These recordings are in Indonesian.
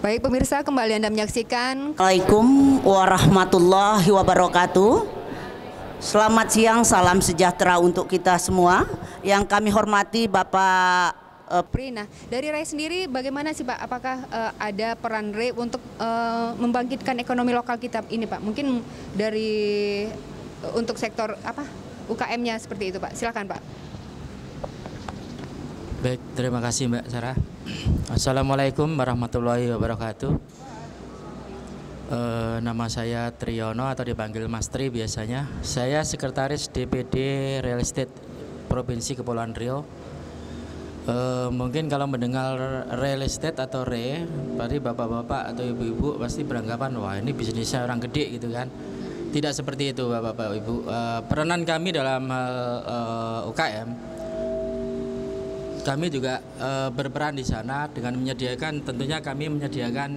Baik pemirsa, kembali Anda menyaksikan. Assalamualaikum warahmatullahi wabarakatuh. Selamat siang, salam sejahtera untuk kita semua. Yang kami hormati Bapak Nah, dari RAI sendiri bagaimana sih Pak? Apakah ada peran RAI untuk membangkitkan ekonomi lokal kita ini Pak? Mungkin dari untuk sektor apa UKM-nya seperti itu Pak. Silakan Pak. Baik, terima kasih Mbak Sarah. Assalamualaikum warahmatullahi wabarakatuh. Nama saya Triyono atau dipanggil Mas Tri biasanya. Saya Sekretaris DPD Real Estate Provinsi Kepulauan Riau. Mungkin kalau mendengar real estate atau berarti bapak-bapak atau ibu-ibu pasti beranggapan wah ini bisnisnya orang gede gitu kan. Tidak seperti itu bapak-bapak ibu. Peranan kami dalam hal UKM, kami juga berperan di sana dengan menyediakan, tentunya kami menyediakan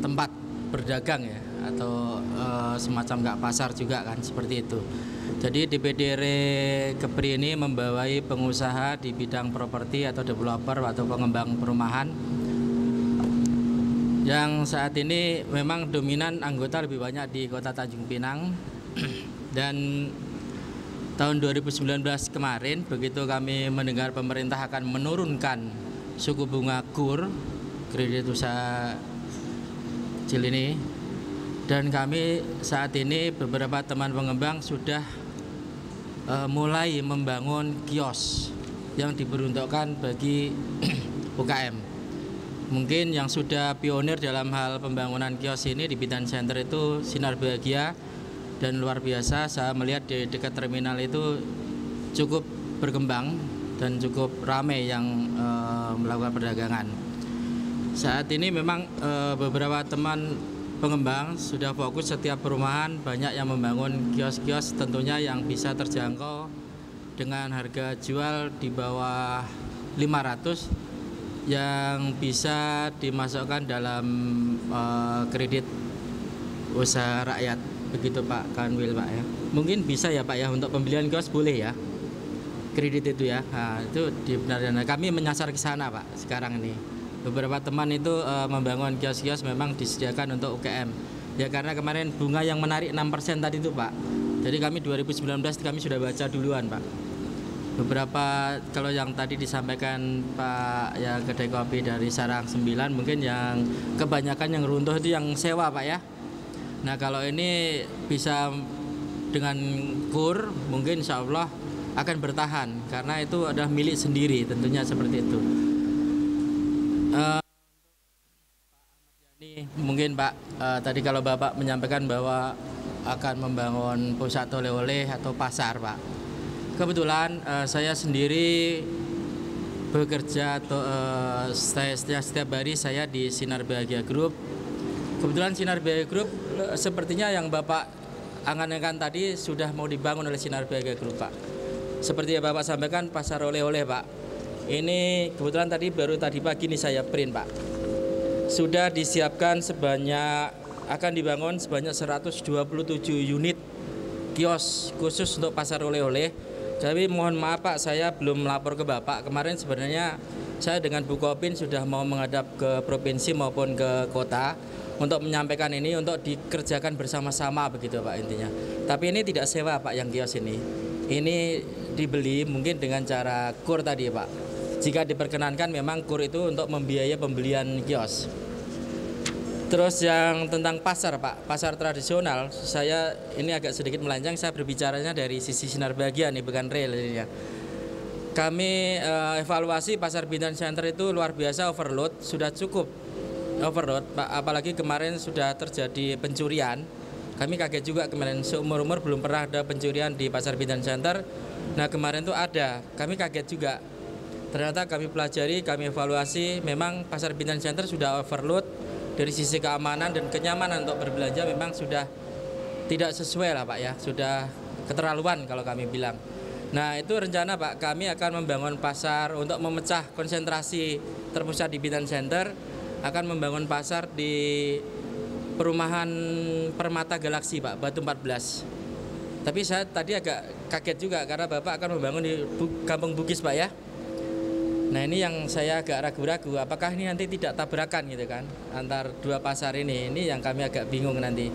tempat berdagang ya, atau semacam nggak pasar juga kan, seperti itu. Jadi DPD Kepri ini membawai pengusaha di bidang properti atau developer atau pengembang perumahan yang saat ini memang dominan anggota lebih banyak di Kota Tanjung Pinang. Dan tahun 2019 kemarin begitu kami mendengar pemerintah akan menurunkan suku bunga KUR, kredit usaha kecil ini, dan kami saat ini beberapa teman pengembang sudah mulai membangun kios yang diperuntukkan bagi UKM. Mungkin yang sudah pionir dalam hal pembangunan kios ini di Bintan Center itu Sinar Bahagia, dan luar biasa saya melihat di dekat terminal itu cukup berkembang dan cukup ramai yang melakukan perdagangan. Saat ini memang beberapa teman pengembang sudah fokus setiap perumahan banyak yang membangun kios-kios tentunya yang bisa terjangkau dengan harga jual di bawah 500 yang bisa dimasukkan dalam kredit usaha rakyat. Begitu Pak Kanwil Pak ya. Mungkin bisa ya Pak ya untuk pembelian kios boleh ya. Kredit itu ya. Nah, itu dibenarkan. Kami menyasar ke sana Pak sekarang ini. Beberapa teman itu membangun kios-kios memang disediakan untuk UKM. Ya karena kemarin bunga yang menarik 6% tadi itu Pak. Jadi kami 2019 kami sudah baca duluan Pak. Beberapa kalau yang tadi disampaikan Pak ya kedai kopi dari Sarang 9 mungkin yang kebanyakan yang runtuh itu yang sewa Pak ya. Nah kalau ini bisa dengan KUR mungkin insya Allah akan bertahan karena itu adalah milik sendiri tentunya seperti itu. Mungkin Pak tadi kalau Bapak menyampaikan bahwa akan membangun pusat oleh-oleh atau pasar Pak. Kebetulan saya sendiri bekerja atau setiap hari saya di Sinar Bahagia Group. Kebetulan Sinar Bahagia Group sepertinya yang Bapak angan-angan tadi sudah mau dibangun oleh Sinar Bahagia Group Pak. Seperti yang Bapak sampaikan pasar oleh-oleh Pak. Ini kebetulan tadi pagi nih saya print Pak. Sudah disiapkan akan dibangun sebanyak 127 unit kios khusus untuk pasar oleh-oleh. Jadi mohon maaf Pak, saya belum melapor ke Bapak. Kemarin sebenarnya saya dengan Bukopin sudah mau menghadap ke provinsi maupun ke kota untuk menyampaikan ini untuk dikerjakan bersama-sama begitu Pak intinya. Tapi ini tidak sewa Pak yang kios ini. Ini dibeli mungkin dengan cara KUR tadi Pak. Jika diperkenankan memang KUR itu untuk membiayai pembelian kios. Terus yang tentang pasar Pak, pasar tradisional, saya ini agak sedikit melenceng, saya berbicaranya dari sisi Sinar Bahagia nih, bukan real ini ya. Kami evaluasi pasar Bintan Center itu luar biasa overload, sudah cukup overload Pak, apalagi kemarin sudah terjadi pencurian. Kami kaget juga kemarin, seumur-umur belum pernah ada pencurian di pasar Bintan Center. Nah kemarin tuh ada, kami kaget juga. Ternyata kami pelajari, kami evaluasi, memang pasar Bintan Center sudah overload dari sisi keamanan dan kenyamanan untuk berbelanja memang sudah tidak sesuai lah Pak ya, sudah keterlaluan kalau kami bilang. Nah itu rencana Pak, kami akan membangun pasar untuk memecah konsentrasi terpusat di Bintan Center, akan membangun pasar di perumahan Permata Galaksi Pak, Batu 14. Tapi saya tadi agak kaget juga karena Bapak akan membangun di Kampung Bugis Pak ya. Nah ini yang saya agak ragu-ragu, apakah ini nanti tidak tabrakan gitu kan antar dua pasar ini yang kami agak bingung nanti.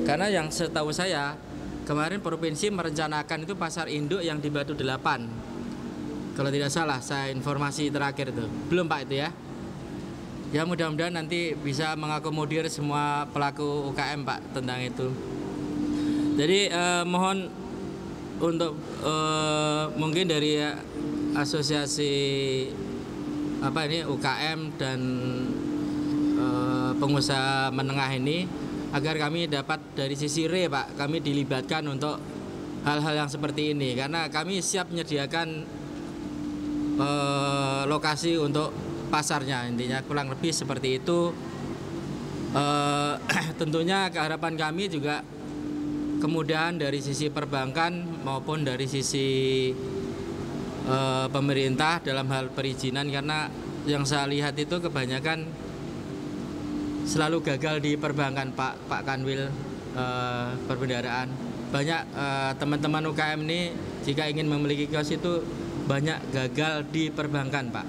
Karena yang setahu saya kemarin provinsi merencanakan itu pasar induk yang di Batu 8. Kalau tidak salah, saya informasi terakhir itu. Belum Pak itu ya. Ya mudah-mudahan nanti bisa mengakomodir semua pelaku UKM Pak tentang itu. Jadi mohon untuk mungkin dari asosiasi UKM dan pengusaha menengah ini agar kami dapat dari sisi Pak, kami dilibatkan untuk hal-hal yang seperti ini karena kami siap menyediakan lokasi untuk pasarnya, intinya kurang lebih seperti itu. Tentunya keharapan kami juga kemudahan dari sisi perbankan maupun dari sisi pemerintah dalam hal perizinan, karena yang saya lihat itu kebanyakan selalu gagal di perbankan Pak Kanwil, perbendaharaan. Banyak teman-teman UKM ini jika ingin memiliki kios itu banyak gagal di perbankan Pak,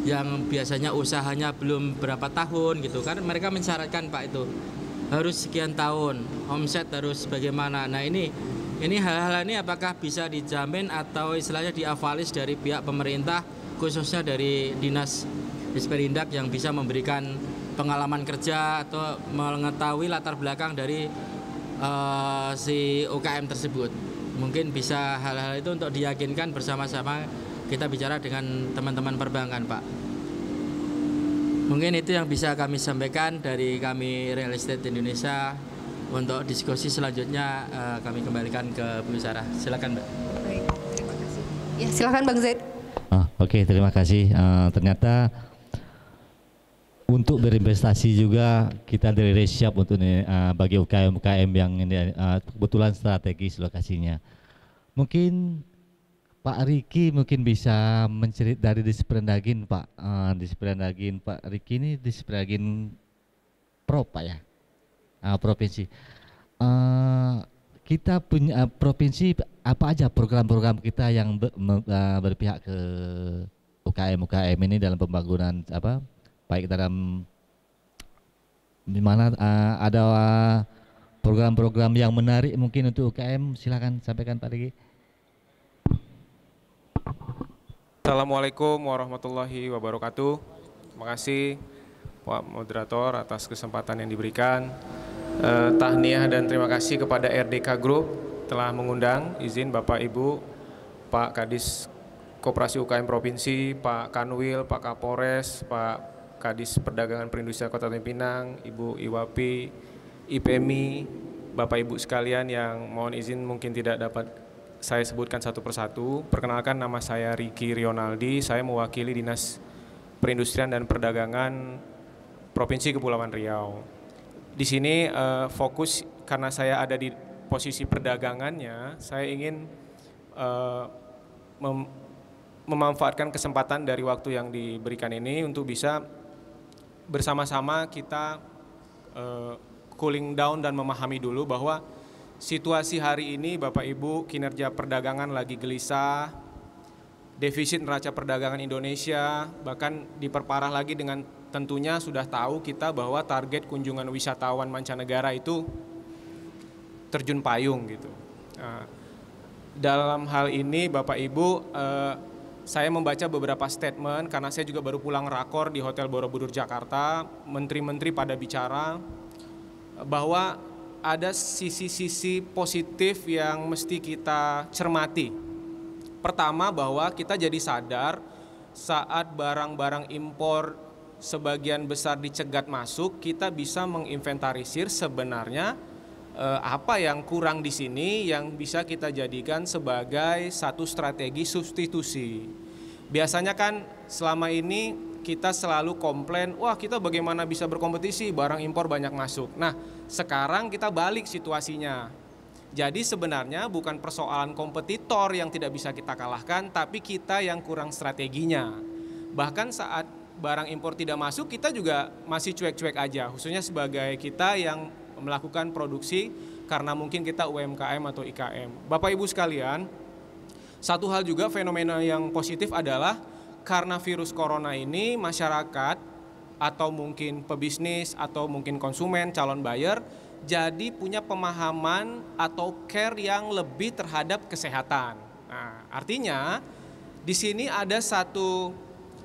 yang biasanya usahanya belum berapa tahun gitu kan, mereka mensyaratkan Pak itu harus sekian tahun, omset harus bagaimana. Nah ini hal-hal ini apakah bisa dijamin atau istilahnya diavalis dari pihak pemerintah, khususnya dari Dinas Disperindak yang bisa memberikan pengalaman kerja atau mengetahui latar belakang dari si UKM tersebut. Mungkin bisa hal-hal itu untuk diyakinkan bersama-sama kita bicara dengan teman-teman perbankan Pak. Mungkin itu yang bisa kami sampaikan dari kami Real Estate Indonesia. Untuk diskusi selanjutnya kami kembalikan ke Bu Sarah. Silakan Mbak. Baik, terima kasih. Ya silakan Bang Zaid. Oke, terima kasih. Ternyata untuk berinvestasi juga kita dari siap untuk bagi UKM yang ini kebetulan strategis lokasinya. Mungkin Pak Riki mungkin bisa mencerit dari Disperendagin Pak. Disperendagin Pak Riki ini Disperendagin Pro Pak ya, provinsi. Kita punya provinsi apa aja program-program kita yang berpihak ke UKM ini dalam pembangunan baik dalam dimana ada program-program yang menarik mungkin untuk UKM, silakan sampaikan Pak Riki. Assalamualaikum warahmatullahi wabarakatuh. Terima kasih Pak Moderator atas kesempatan yang diberikan. Tahniah dan terima kasih kepada RDK Group telah mengundang. Izin Bapak Ibu, Pak Kadis Koperasi UKM Provinsi, Pak Kanwil, Pak Kapolres, Pak Kadis Perdagangan Perindustrian Kota Tanjung Pinang, Ibu Iwapi, IPMI, Bapak Ibu sekalian yang mohon izin mungkin tidak dapat saya sebutkan satu persatu. Perkenalkan, nama saya Riki Rionaldi, saya mewakili Dinas Perindustrian dan Perdagangan Provinsi Kepulauan Riau. Di sini fokus karena saya ada di posisi perdagangannya, saya ingin memanfaatkan kesempatan dari waktu yang diberikan ini untuk bisa bersama-sama kita cooling down dan memahami dulu bahwa situasi hari ini Bapak Ibu, kinerja perdagangan lagi gelisah, defisit neraca perdagangan Indonesia bahkan diperparah lagi dengan tentunya sudah tahu kita bahwa target kunjungan wisatawan mancanegara itu terjun payung gitu. Nah, dalam hal ini Bapak Ibu, saya membaca beberapa statement karena saya juga baru pulang rakor di Hotel Borobudur Jakarta, menteri-menteri pada bicara bahwa ada sisi-sisi positif yang mesti kita cermati. Pertama, bahwa kita jadi sadar saat barang-barang impor sebagian besar dicegat masuk, kita bisa menginventarisir sebenarnya apa yang kurang di sini yang bisa kita jadikan sebagai satu strategi substitusi. Biasanya kan selama ini kita selalu komplain, wah kita bagaimana bisa berkompetisi, barang impor banyak masuk. Nah, sekarang kita balik situasinya. Jadi sebenarnya bukan persoalan kompetitor yang tidak bisa kita kalahkan, tapi kita yang kurang strateginya. Bahkan saat barang impor tidak masuk, kita juga masih cuek-cuek aja, khususnya sebagai kita yang melakukan produksi karena mungkin kita UMKM atau IKM. Bapak Ibu sekalian, satu hal juga fenomena yang positif adalah karena virus corona ini masyarakat atau mungkin pebisnis atau mungkin konsumen, calon buyer jadi punya pemahaman atau care yang lebih terhadap kesehatan. Nah, artinya di sini ada satu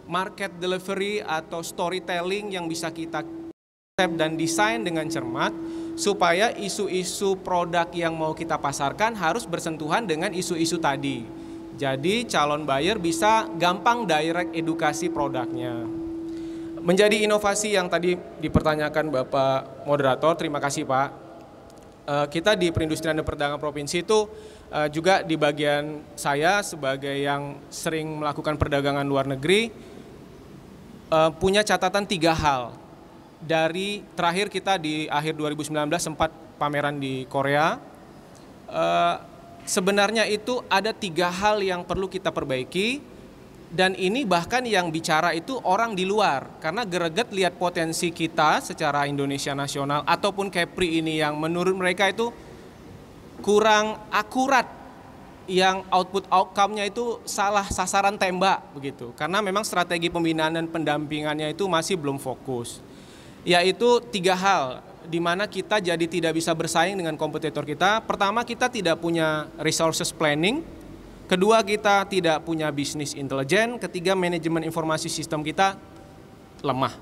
market delivery atau storytelling yang bisa kita konsep dan desain dengan cermat supaya isu-isu produk yang mau kita pasarkan harus bersentuhan dengan isu-isu tadi. Jadi calon buyer bisa gampang direct edukasi produknya. Menjadi inovasi yang tadi dipertanyakan Bapak Moderator, terima kasih Pak. Kita di Perindustrian dan Perdagangan Provinsi itu juga di bagian saya sebagai yang sering melakukan perdagangan luar negeri punya catatan 3 hal. Dari terakhir kita di akhir 2019 sempat pameran di Korea, sebenarnya itu ada 3 hal yang perlu kita perbaiki. Dan ini bahkan yang bicara itu orang di luar, karena greget lihat potensi kita secara Indonesia nasional ataupun Kepri ini yang menurut mereka itu kurang akurat, yang outcome-nya itu salah sasaran tembak begitu. Karena memang strategi pembinaan dan pendampingannya itu masih belum fokus. Yaitu 3 hal di mana kita jadi tidak bisa bersaing dengan kompetitor kita. Pertama, kita tidak punya resources planning. Kedua, kita tidak punya bisnis intelijen. Ketiga, manajemen informasi sistem kita lemah.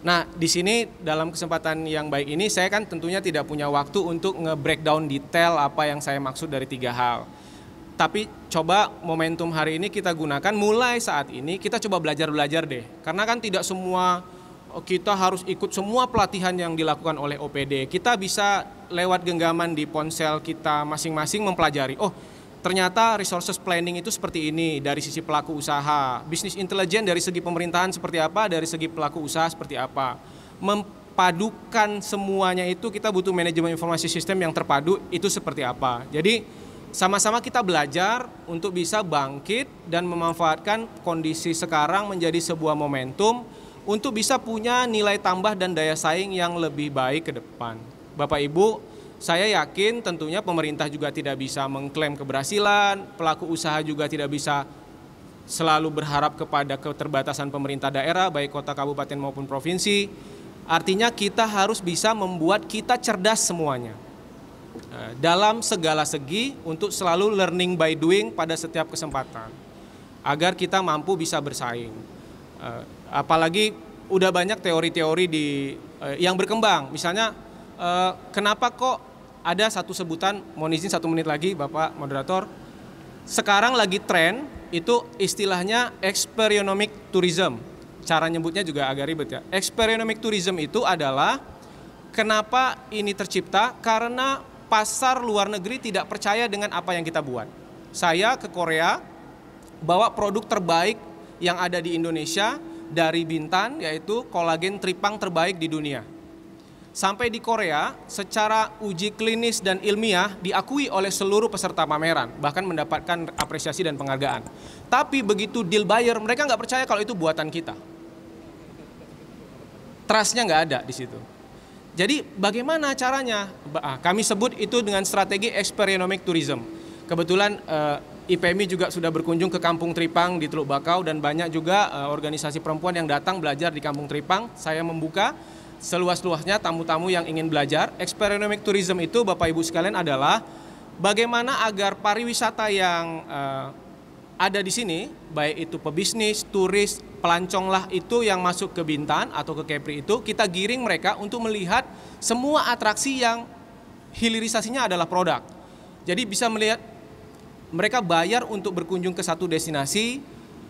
Nah, di sini dalam kesempatan yang baik ini saya kan tentunya tidak punya waktu untuk nge-breakdown detail apa yang saya maksud dari 3 hal. Tapi coba momentum hari ini kita gunakan, mulai saat ini kita coba belajar deh. Karena kan tidak semua kita harus ikut semua pelatihan yang dilakukan oleh OPD. Kita bisa lewat genggaman di ponsel kita masing-masing mempelajari. Oh, ternyata resources planning itu seperti ini dari sisi pelaku usaha, bisnis intelijen dari segi pemerintahan seperti apa, dari segi pelaku usaha seperti apa. Mempadukan semuanya itu kita butuh manajemen informasi sistem yang terpadu, itu seperti apa. Jadi sama-sama kita belajar untuk bisa bangkit dan memanfaatkan kondisi sekarang menjadi sebuah momentum untuk bisa punya nilai tambah dan daya saing yang lebih baik ke depan. Bapak Ibu, saya yakin tentunya pemerintah juga tidak bisa mengklaim keberhasilan, pelaku usaha juga tidak bisa selalu berharap kepada keterbatasan pemerintah daerah, baik kota, kabupaten maupun provinsi. Artinya kita harus bisa membuat kita cerdas semuanya. Dalam segala segi untuk selalu learning by doing pada setiap kesempatan. Agar kita mampu bisa bersaing. Apalagi udah banyak teori-teori yang berkembang, misalnya kenapa kok ada satu sebutan, mohon izin 1 menit lagi Bapak Moderator, sekarang lagi tren itu istilahnya experionomic tourism, cara nyebutnya juga agak ribet ya. Experionomic tourism itu adalah kenapa ini tercipta, karena pasar luar negeri tidak percaya dengan apa yang kita buat. Saya ke Korea bawa produk terbaik yang ada di Indonesia dari Bintan, yaitu kolagen tripang terbaik di dunia. Sampai di Korea, secara uji klinis dan ilmiah diakui oleh seluruh peserta pameran, bahkan mendapatkan apresiasi dan penghargaan. Tapi begitu deal buyer, mereka nggak percaya kalau itu buatan kita. Trust-nya nggak ada di situ. Jadi bagaimana caranya? Kami sebut itu dengan strategi experionomic tourism. Kebetulan IPMI juga sudah berkunjung ke Kampung Tripang di Teluk Bakau, dan banyak juga organisasi perempuan yang datang belajar di Kampung Tripang. Saya membuka seluas-luasnya tamu-tamu yang ingin belajar. Experionomic tourism itu Bapak Ibu sekalian adalah bagaimana agar pariwisata yang ada di sini, baik itu pebisnis, turis, pelancong lah itu yang masuk ke Bintan atau ke Kepri itu, kita giring mereka untuk melihat semua atraksi yang hilirisasinya adalah produk. Jadi bisa melihat mereka bayar untuk berkunjung ke satu destinasi,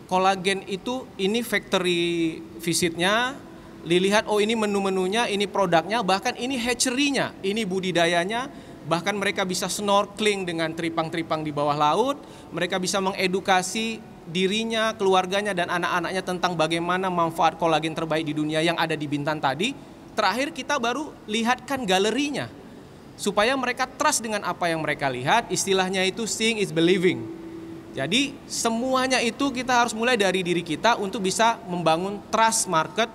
kolagen itu ini factory visitnya, dilihat oh ini menu-menunya, ini produknya, bahkan ini hatchery-nya, ini budidayanya, bahkan mereka bisa snorkeling dengan tripang-tripang di bawah laut, mereka bisa mengedukasi dirinya, keluarganya, dan anak-anaknya tentang bagaimana manfaat kolagen terbaik di dunia yang ada di Bintan tadi. Terakhir kita baru lihatkan galerinya, supaya mereka trust dengan apa yang mereka lihat, istilahnya itu seeing is believing. Jadi semuanya itu kita harus mulai dari diri kita untuk bisa membangun trust market,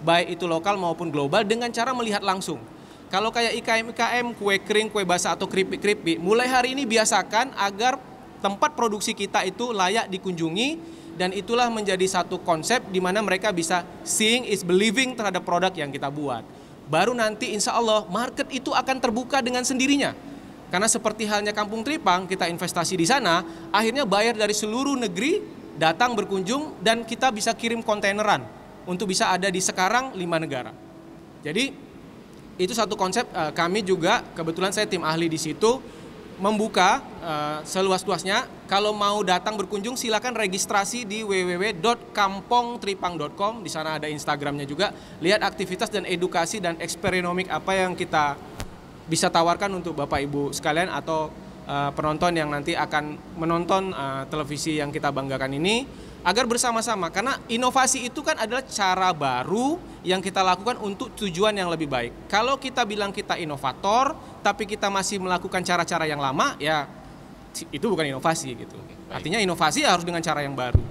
baik itu lokal maupun global, dengan cara melihat langsung. Kalau kayak IKM-IKM, kue kering, kue basah atau keripik-keripik, mulai hari ini biasakan agar tempat produksi kita itu layak dikunjungi dan itulah menjadi satu konsep di mana mereka bisa seeing is believing terhadap produk yang kita buat. Baru nanti insya Allah market itu akan terbuka dengan sendirinya. Karena seperti halnya Kampung Tripang, kita investasi di sana, akhirnya buyer dari seluruh negeri datang berkunjung dan kita bisa kirim kontaineran untuk bisa ada di sekarang 5 negara. Jadi itu satu konsep. Kami juga kebetulan saya tim ahli di situ membuka seluas-luasnya. Kalau mau datang berkunjung silakan registrasi di www.kampongtripang.com. Di sana ada Instagramnya juga. Lihat aktivitas dan edukasi dan eksperienomik apa yang kita bisa tawarkan untuk Bapak Ibu sekalian atau penonton yang nanti akan menonton televisi yang kita banggakan ini, agar bersama-sama, karena inovasi itu kan adalah cara baru yang kita lakukan untuk tujuan yang lebih baik. Kalau kita bilang kita inovator tapi kita masih melakukan cara-cara yang lama, ya itu bukan inovasi gitu. Artinya inovasi harus dengan cara yang baru.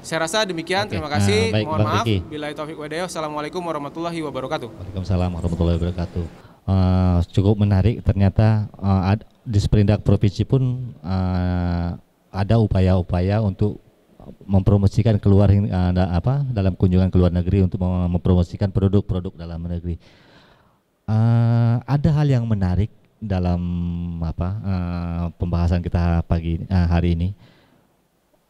Saya rasa demikian. Terima kasih. Baik, mohon Bang maaf. Riki. Billahi taufik wa hidayah. Assalamualaikum warahmatullahi wabarakatuh. Waalaikumsalam warahmatullahi wabarakatuh. Cukup menarik ternyata. Di Sprindak Provinsi pun ada upaya-upaya untuk mempromosikan keluar dalam kunjungan ke luar negeri untuk mempromosikan produk-produk dalam negeri. Ada hal yang menarik dalam pembahasan kita hari ini.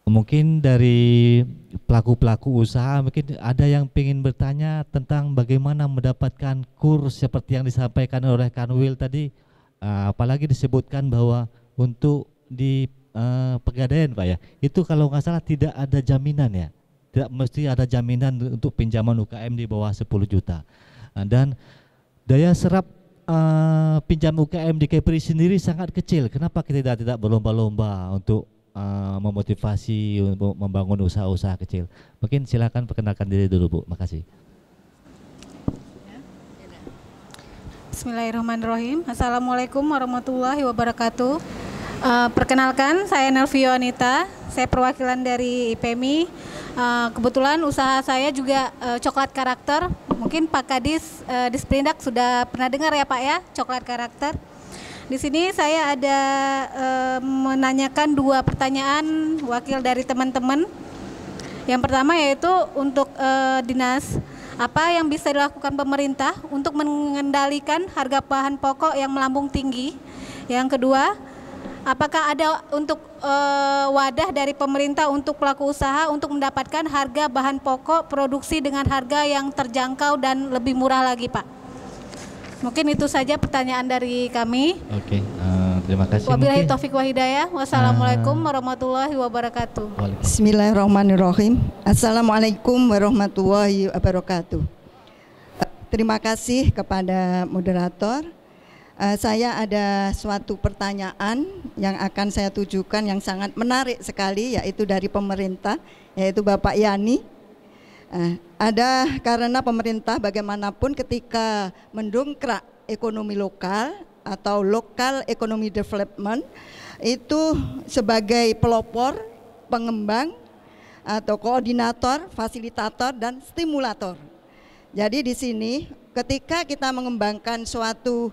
Mungkin dari pelaku-pelaku usaha mungkin ada yang ingin bertanya tentang bagaimana mendapatkan kurs seperti yang disampaikan oleh Kanwil tadi. Apalagi disebutkan bahwa untuk di Pegadaian Pak ya, itu kalau nggak salah tidak ada jaminan ya, tidak mesti ada jaminan untuk pinjaman UKM di bawah 10 juta. Dan daya serap pinjam UKM di Kepri sendiri sangat kecil. Kenapa kita tidak berlomba-lomba untuk memotivasi untuk membangun usaha-usaha kecil? Mungkin silakan perkenalkan diri dulu Bu, makasih. Bismillahirrahmanirrahim. Assalamualaikum warahmatullahi wabarakatuh. Perkenalkan, saya Nelvio Anita, saya perwakilan dari IPMI. Kebetulan usaha saya juga coklat karakter. Mungkin Pak Kadis di Sprindak sudah pernah dengar ya Pak ya, coklat karakter. Di sini saya ada menanyakan 2 pertanyaan wakil dari teman-teman. Yang pertama yaitu untuk dinas, apa yang bisa dilakukan pemerintah untuk mengendalikan harga bahan pokok yang melambung tinggi? Yang kedua, apakah ada untuk wadah dari pemerintah untuk pelaku usaha untuk mendapatkan harga bahan pokok produksi dengan harga yang terjangkau dan lebih murah lagi Pak? Mungkin itu saja pertanyaan dari kami. Oke, terima kasih. Wabillahi taufik wa hidayah. Wassalamualaikum warahmatullahi wabarakatuh. Bismillahirrahmanirrahim. Assalamualaikum warahmatullahi wabarakatuh. Terima kasih kepada moderator. Saya ada suatu pertanyaan yang akan saya tujukan yang sangat menarik sekali, yaitu dari pemerintah, yaitu Bapak Yani. Ada karena pemerintah bagaimanapun ketika mendongkrak ekonomi lokal atau local economy development itu sebagai pelopor, pengembang atau koordinator, fasilitator dan stimulator. Jadi di sini ketika kita mengembangkan suatu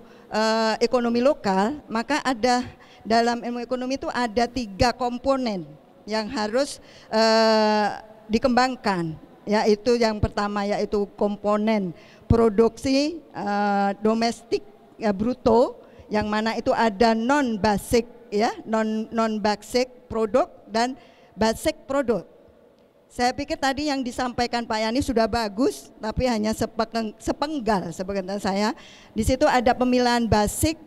ekonomi lokal, maka ada dalam ilmu ekonomi itu ada 3 komponen yang harus dikembangkan. Yaitu yang pertama yaitu komponen produksi domestik bruto, yang mana itu ada non basic ya, non basic produk dan basic produk. Saya pikir tadi yang disampaikan Pak Yani sudah bagus, tapi hanya sepenggal sebenarnya saya. Di situ ada pemilahan basic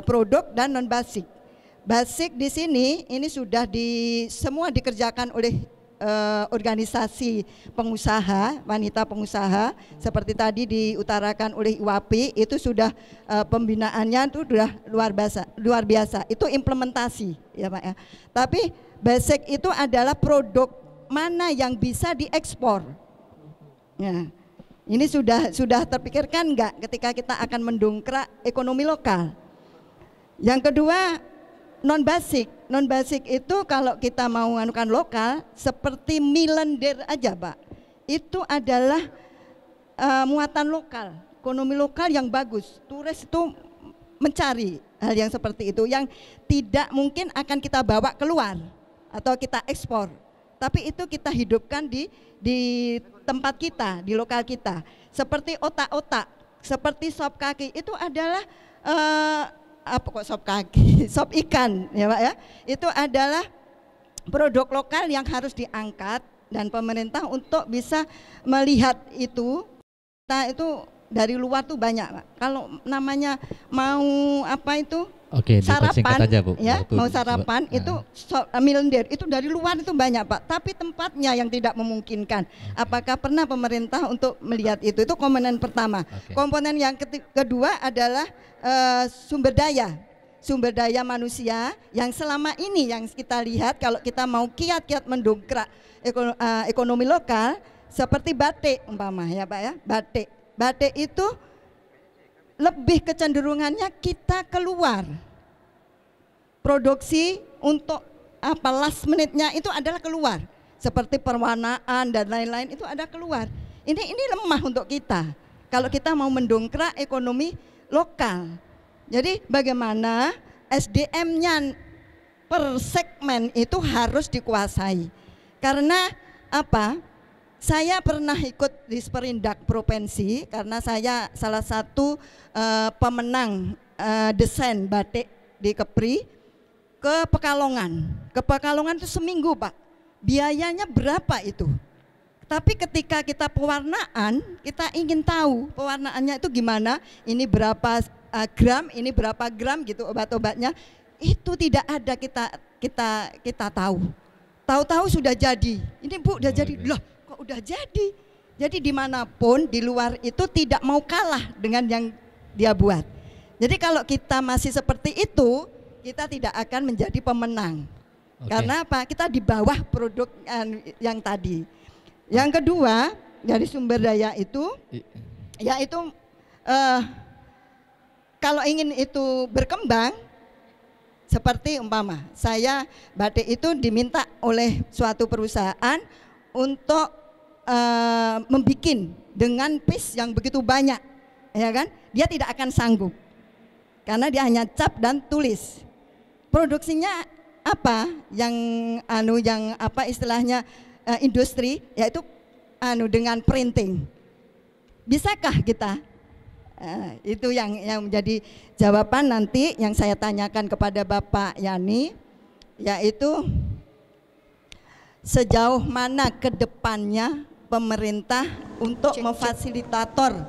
produk dan non basic. Basic di sini ini sudah semua dikerjakan oleh organisasi pengusaha, wanita pengusaha, seperti tadi diutarakan oleh IWAPI, itu sudah pembinaannya itu sudah luar biasa. Itu implementasi ya Pak ya. Tapi basic itu adalah produk mana yang bisa diekspor. Ya. Ini sudah terpikirkan enggak ketika kita akan mendongkrak ekonomi lokal? Yang kedua, non basic. Non basic itu kalau kita mau menganukan lokal seperti milender aja Pak. Itu adalah muatan lokal, ekonomi lokal yang bagus. Turis itu mencari hal yang seperti itu yang tidak mungkin akan kita bawa keluar atau kita ekspor. tapi itu kita hidupkan di tempat kita, di lokal kita. Seperti otak-otak, seperti sop kaki itu adalah apa kok sop kaki, sop ikan ya Pak ya. Itu adalah produk lokal yang harus diangkat dan pemerintah untuk bisa melihat itu. Kita itu dari luar tuh banyak Pak. Kalau namanya mau apa itu Oke, sarapan aja, Bu. ya, mau sarapan itu milender itu dari luar itu banyak Pak, tapi tempatnya yang tidak memungkinkan. Apakah pernah pemerintah untuk melihat itu? Itu komponen pertama. Komponen yang kedua adalah sumber daya manusia yang selama ini yang kita lihat kalau kita mau kiat-kiat mendongkrak ekonomi lokal seperti batik umpama ya Pak ya, batik itu lebih kecenderungannya kita keluar produksi untuk apa last menit-nya itu adalah keluar, seperti perwarnaan dan lain-lain itu ada keluar. Ini lemah untuk kita kalau kita mau mendongkrak ekonomi lokal. Jadi bagaimana SDM-nya per segmen itu harus dikuasai. Karena apa? Saya pernah ikut di Sperindak Provinsi karena saya salah satu pemenang desain batik di Kepri ke Pekalongan. Ke Pekalongan itu seminggu Pak. Biayanya berapa itu? Tapi ketika kita pewarnaan, kita ingin tahu pewarnaannya itu gimana, ini berapa gram, ini berapa gram gitu obat-obatnya. Itu tidak ada kita tahu. Tahu-tahu sudah jadi. Ini Bu udah jadi. Loh, kok udah jadi? Jadi dimanapun di luar itu tidak mau kalah dengan yang dia buat. Jadi kalau kita masih seperti itu, kita tidak akan menjadi pemenang. Karena apa? Kita di bawah produk yang tadi. Yang kedua dari sumber daya itu, yaitu kalau ingin itu berkembang, seperti umpama saya batik itu diminta oleh suatu perusahaan untuk membikin dengan piece yang begitu banyak, ya kan? Dia tidak akan sanggup karena dia hanya cap dan tulis. Produksinya apa? Yang apa istilahnya industri, yaitu dengan printing. Bisakah kita? Itu yang menjadi jawaban nanti yang saya tanyakan kepada Bapak Yani, yaitu sejauh mana ke depannya pemerintah untuk memfasilitator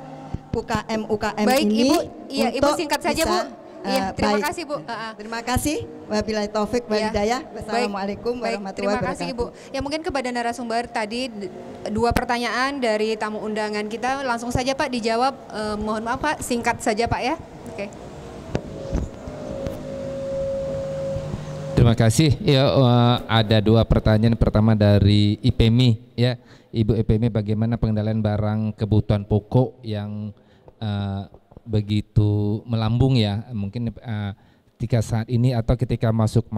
UKM Baik, ini. Ibu, iya, Ibu singkat saja Bu. Iya, terima baik. kasih Bu. Terima kasih. Wabillahi taufik wal hidayah. Wassalamualaikum warahmatullahi wabarakatuh. Terima kasih Ibu. Ya mungkin kepada narasumber tadi dua pertanyaan dari tamu undangan kita, langsung saja Pak dijawab. Mohon maaf Pak, singkat saja Pak ya. Oke. Terima kasih. Ya, ada dua pertanyaan. Pertama dari IPMI ya. Ibu IPMI, bagaimana pengendalian barang kebutuhan pokok yang begitu melambung ya, mungkin ketika saat ini atau ketika masuk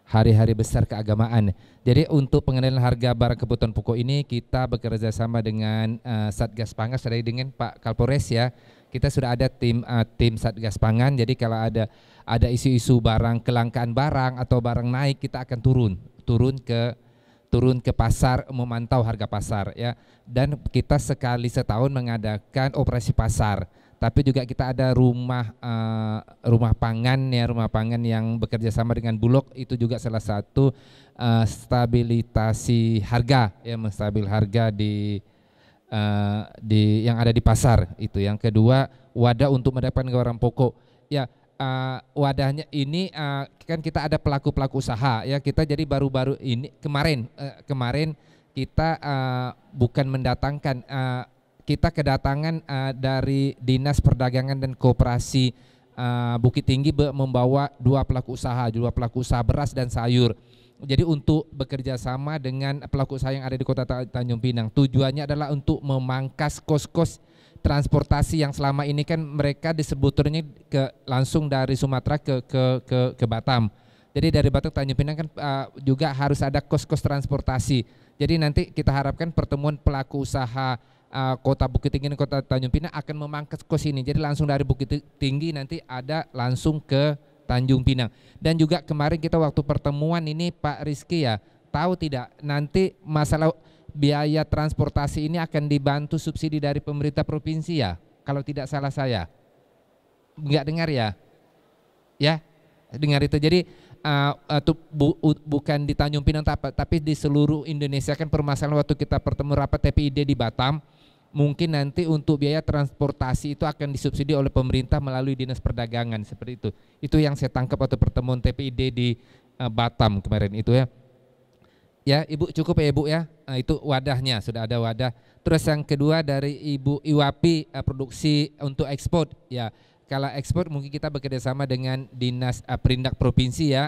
hari-hari besar keagamaan. Jadi untuk pengendalian harga barang kebutuhan pokok ini kita bekerja sama dengan Satgas Pangan, sudah dengan Pak Kapolres ya. Kita sudah ada tim Satgas Pangan. Jadi kalau ada isu-isu barang, kelangkaan barang atau barang naik, kita akan turun ke pasar, memantau harga pasar ya. Dan kita sekali setahun mengadakan operasi pasar. Tapi juga kita ada rumah pangan yang bekerja sama dengan Bulog, itu juga salah satu stabilitasi harga ya, menstabil harga di yang ada di pasar itu. Yang kedua, wadah untuk mendapatkan barang pokok ya. Wadahnya ini kan kita ada pelaku usaha ya, kita jadi baru-baru ini kemarin kita bukan mendatangkan, kita kedatangan dari Dinas Perdagangan dan Koperasi Bukit Tinggi membawa dua pelaku usaha beras dan sayur. Jadi untuk bekerja sama dengan pelaku usaha yang ada di Kota Tanjung Pinang, tujuannya adalah untuk memangkas kos-kos transportasi yang selama ini kan mereka disebutnya langsung dari Sumatera ke Batam. Jadi dari Batam ke Tanjung Pinang kan juga harus ada kos-kos transportasi. Jadi nanti kita harapkan pertemuan pelaku usaha Kota Bukit Tinggi dan Kota Tanjung Pinang akan memangkas kos ini. Jadi langsung dari Bukit Tinggi nanti ada langsung ke Tanjung Pinang. Dan juga kemarin kita waktu pertemuan ini Pak Rizky ya, tahu tidak nanti masalah biaya transportasi ini akan dibantu subsidi dari pemerintah provinsi ya? Kalau tidak salah saya. Enggak dengar ya? Ya, dengar itu. Jadi bukan di Tanjung Pinang tapi di seluruh Indonesia kan permasalahan waktu kita pertemu rapat TPID di Batam, mungkin nanti untuk biaya transportasi itu akan disubsidi oleh pemerintah melalui Dinas Perdagangan seperti itu. Itu yang saya tangkap waktu pertemuan TPID di Batam kemarin itu ya. Ya Ibu cukup ya Ibu ya, itu wadahnya sudah ada wadah. Terus yang kedua dari Ibu Iwapi produksi untuk ekspor ya. Kalau ekspor mungkin kita bekerjasama dengan Dinas Perindak Provinsi ya.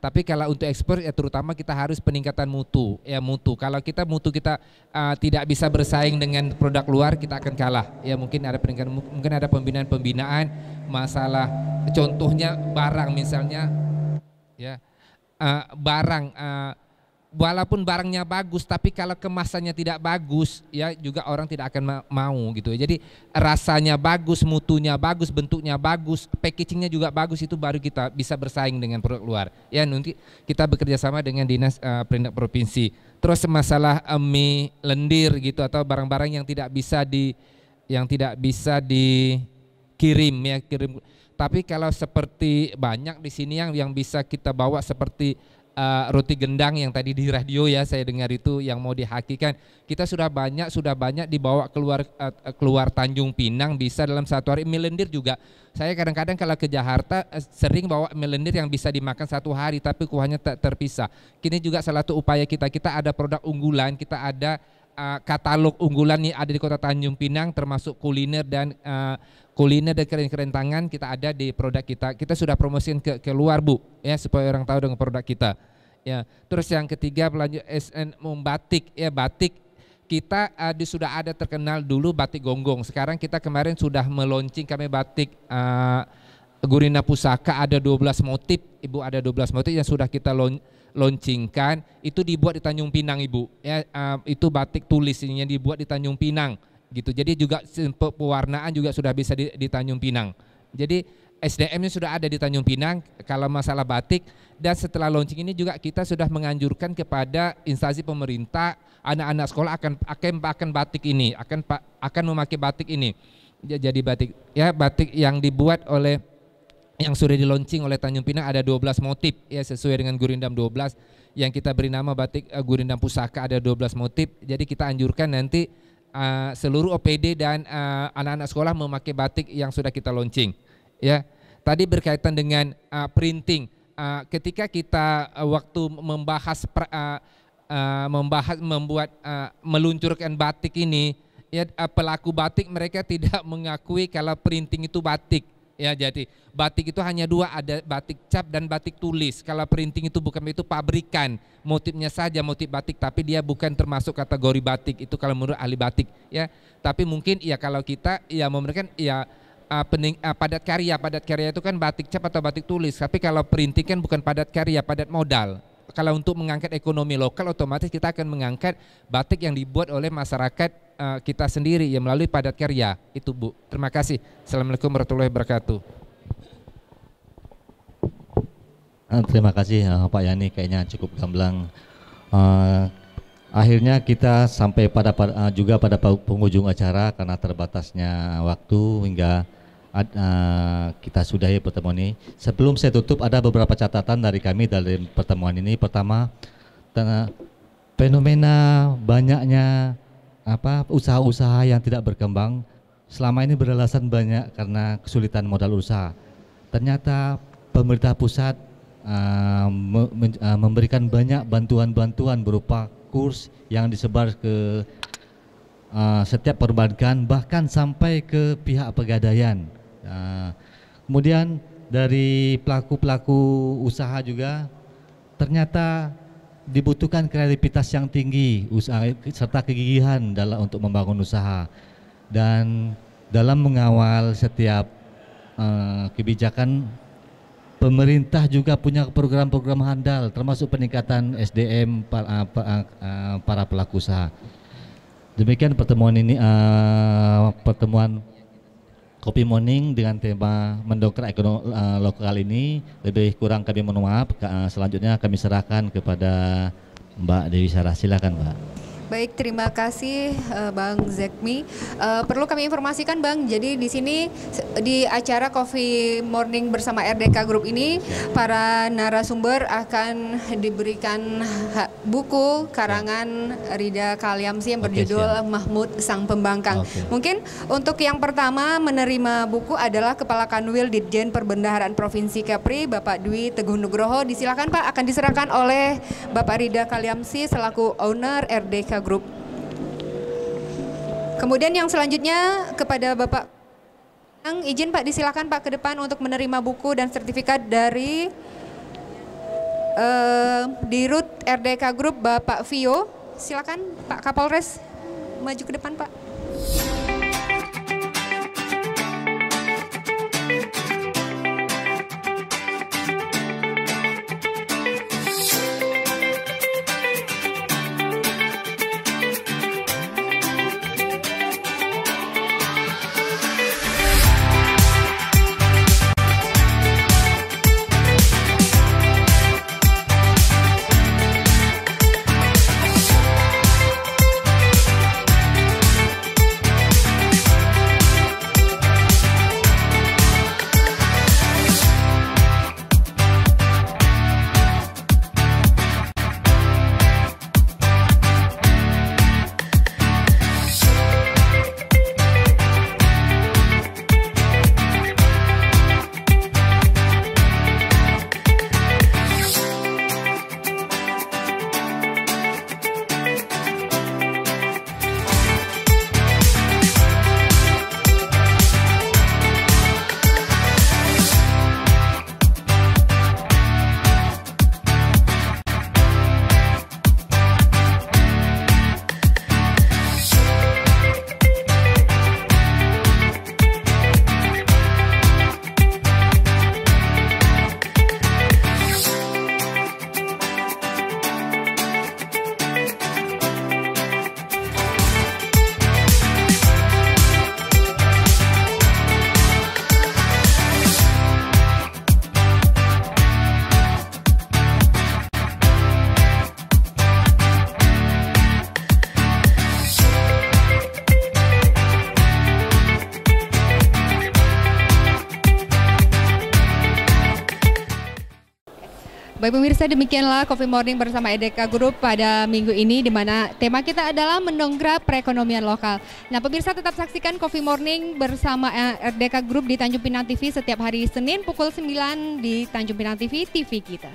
Tapi kalau untuk ekspor ya terutama kita harus peningkatan mutu ya mutu. Kalau kita mutu kita tidak bisa bersaing dengan produk luar kita akan kalah. Ya mungkin ada peningkatan, mungkin ada pembinaan masalah contohnya barang misalnya ya barang walaupun barangnya bagus tapi kalau kemasannya tidak bagus ya juga orang tidak akan mau gitu ya. Jadi rasanya bagus, mutunya bagus, bentuknya bagus, packagingnya juga bagus, itu baru kita bisa bersaing dengan produk luar. Ya nanti kita bekerja sama dengan Dinas Perindak Provinsi. Terus masalah mie lendir gitu atau barang-barang yang tidak bisa dikirim ya kirim. Tapi kalau seperti banyak di sini yang bisa kita bawa seperti roti gendang yang tadi di radio ya saya dengar itu yang mau dihakikan, kita sudah banyak dibawa keluar Tanjung Pinang bisa dalam satu hari. Mie lendir juga saya kadang-kadang kalau ke Jakarta sering bawa mie lendir yang bisa dimakan satu hari tapi kuahnya terpisah. Kini juga salah satu upaya kita ada produk unggulan, kita ada katalog unggulan nih ada di Kota Tanjung Pinang termasuk kuliner dan keren-keren tangan kita ada di produk kita sudah promosikan ke luar Bu ya supaya orang tahu dengan produk kita ya. Terus yang ketiga pelanjut SN batik ya, batik kita sudah ada terkenal dulu batik gonggong, sekarang kita kemarin sudah meluncing kami batik Gurinda Pusaka ada 12 motif Ibu, ada 12 motif yang sudah kita launchingkan, itu dibuat di Tanjung Pinang Ibu ya, itu batik tulis ini dibuat di Tanjung Pinang gitu. Jadi juga pewarnaan juga sudah bisa di Tanjung Pinang. Jadi SDM-nya sudah ada di Tanjung Pinang kalau masalah batik. Dan setelah launching ini juga kita sudah menganjurkan kepada instansi pemerintah, anak-anak sekolah akan batik ini, akan memakai batik ini. Jadi batik ya, batik yang dibuat oleh yang sudah di-launching oleh Tanjung Pinang ada 12 motif ya sesuai dengan Gurindam 12 yang kita beri nama batik Gurindam Pusaka ada 12 motif. Jadi kita anjurkan nanti seluruh OPD dan anak-anak sekolah memakai batik yang sudah kita launching ya. Tadi berkaitan dengan printing, ketika kita waktu meluncurkan batik ini ya, pelaku batik mereka tidak mengakui kalau printing itu batik ya. Jadi batik itu hanya dua, ada batik cap dan batik tulis. Kalau printing itu bukan, itu pabrikan, motifnya saja motif batik tapi dia bukan termasuk kategori batik itu kalau menurut ahli batik ya. Tapi mungkin ya kalau kita ya memberikan ya padat karya itu kan batik cap atau batik tulis. Tapi kalau printing kan bukan padat karya, padat modal. Kalau untuk mengangkat ekonomi lokal otomatis kita akan mengangkat batik yang dibuat oleh masyarakat kita sendiri ya melalui padat karya itu Bu. Terima kasih. Assalamualaikum warahmatullahi wabarakatuh. Terima kasih Pak Yani, kayaknya cukup gamblang. Akhirnya kita sampai juga pada penghujung acara karena terbatasnya waktu hingga kita sudahi pertemuan ini. Sebelum saya tutup ada beberapa catatan dari kami dari pertemuan ini. Pertama, fenomena banyaknya usaha-usaha yang tidak berkembang selama ini beralasan banyak karena kesulitan modal usaha. Ternyata pemerintah pusat memberikan banyak bantuan-bantuan berupa kurs yang disebar ke setiap perbankan bahkan sampai ke pihak pegadaian. Kemudian dari pelaku-pelaku usaha juga ternyata dibutuhkan kreativitas yang tinggi, serta kegigihan untuk membangun usaha. Dan dalam mengawal setiap kebijakan, pemerintah juga punya program-program handal, termasuk peningkatan SDM para pelaku usaha. Demikian pertemuan ini, pertemuan Kopi Morning dengan tema mendongkrak ekonomi lokal ini. Lebih kurang kami mohon maaf. Selanjutnya kami serahkan kepada Mbak Dewi Sarah. Silakan Mbak. Baik, terima kasih Bang Zekmi. Perlu kami informasikan Bang, jadi di sini di acara Coffee Morning bersama RDK Group ini para narasumber akan diberikan buku karangan Rida Kalyamsi yang berjudul Mahmud Sang Pembangkang. Mungkin untuk yang pertama menerima buku adalah Kepala Kanwil Ditjen Perbendaharaan Provinsi Kepri, Bapak Dwi Teguh Nugroho. Disilakan Pak, akan diserahkan oleh Bapak Rida Kalyamsi selaku owner RDK Group. Kemudian yang selanjutnya kepada Bapak yang izin Pak, disilakan Pak ke depan untuk menerima buku dan sertifikat dari Dirut RDK Group Bapak Vio. Silakan Pak Kapolres maju ke depan Pak. Baik pemirsa, demikianlah Coffee Morning bersama RDK Group pada minggu ini, di mana tema kita adalah mendongkrak perekonomian lokal. Nah pemirsa, tetap saksikan Coffee Morning bersama RDK Group di Tanjung Pinang TV setiap hari Senin pukul 9 di Tanjung Pinang TV, TV kita.